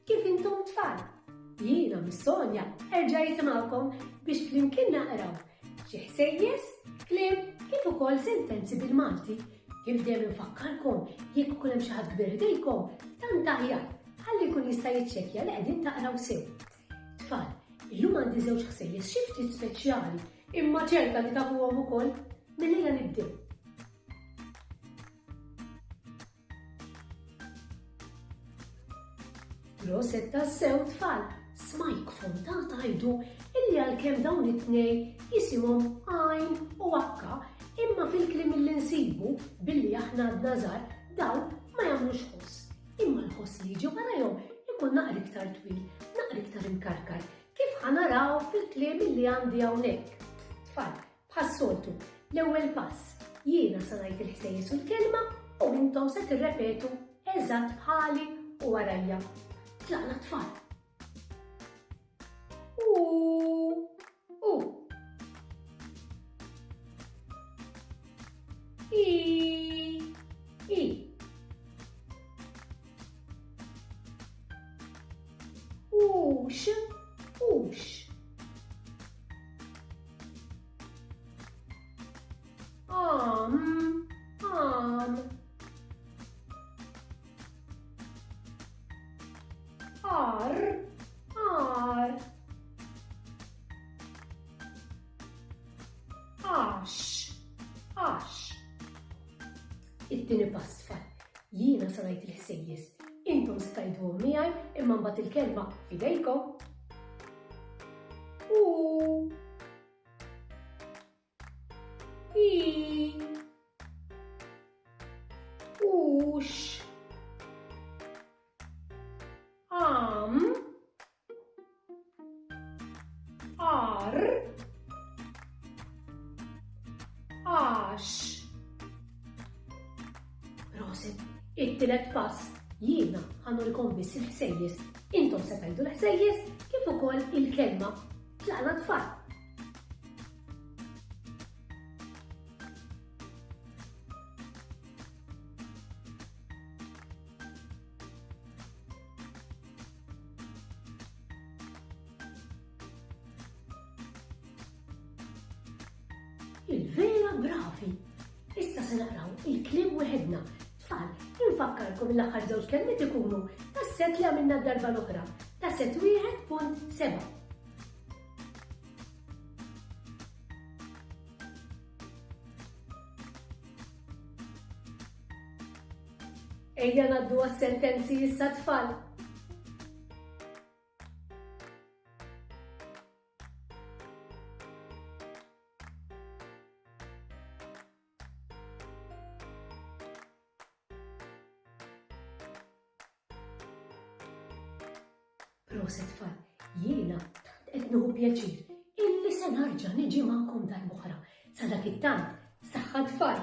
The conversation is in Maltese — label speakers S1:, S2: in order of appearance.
S1: kif intom tfal? Jiena Sonja erġajt magħkom biex flimkien naqraw xi ħsejjes, kliem kif ukoll sentenzi bil-Malti. Kif dejjem infakkarkom jekk ikun hemm xi ħadd kbir ħdejkom tant aħjar ħalli jkun jista' jiċċekkja li qegħdin taqraw sew. Tfal, illum għandi żewġ ħsejjes xi ftit speċjali imma ċerta li tafuhom ukoll. Millejja nibdew. Proset tas-sew tfal, smajk fontata għajdu illi għalkemm dawn it-tnejn jisimhom għajn u akka, imma fil-kliem illi nsibu billi aħna għadna żgħar dawn ma jagħmlux ħoss. Imma l-ħoss li jiġi warahom ikun naqra iktar twil, naqra iktar imkarkar, kif ħanaraw fil-kliem illi għandi hawnhekk. Tfal, bħas-soltu, l-ewwel pass, jiena se ngħid il-ħsejjes u l-kelma u intom se tirrepetu eżatt bħali u warajja. Tlaqna tfal. I. Ux. Am. Ar. Ax. It-tieni pass tfal. Jiena se ngħid il-ħsejjes. Intom se tgħiduhom miegħi imma mbagħad il-kelma f'idejkom. I. Ux. Am. Ar. Ax. Proset, it-tielet pass, jiena ħanurikom biss il-ħsejjes. Intom se tgħidu l-ħsejjes kif ukoll il-kelma. Tlaqna tfal. Il-vera bravi! Issa se naqraw il-kliem weħedna. Tfal, infakkarkom l-aħħar żewġ kelmiet ikunu tas-set li għamilna d-darba l-oħra, tas-set 1.7. Ejja ngħaddu għas-sentenzi issa tfal. Proset tfal, jiena tant qed nieħu pjaċir illi se narġa' niġi magħkom darb'oħra. Sa dak it-tant, saħħa tfal!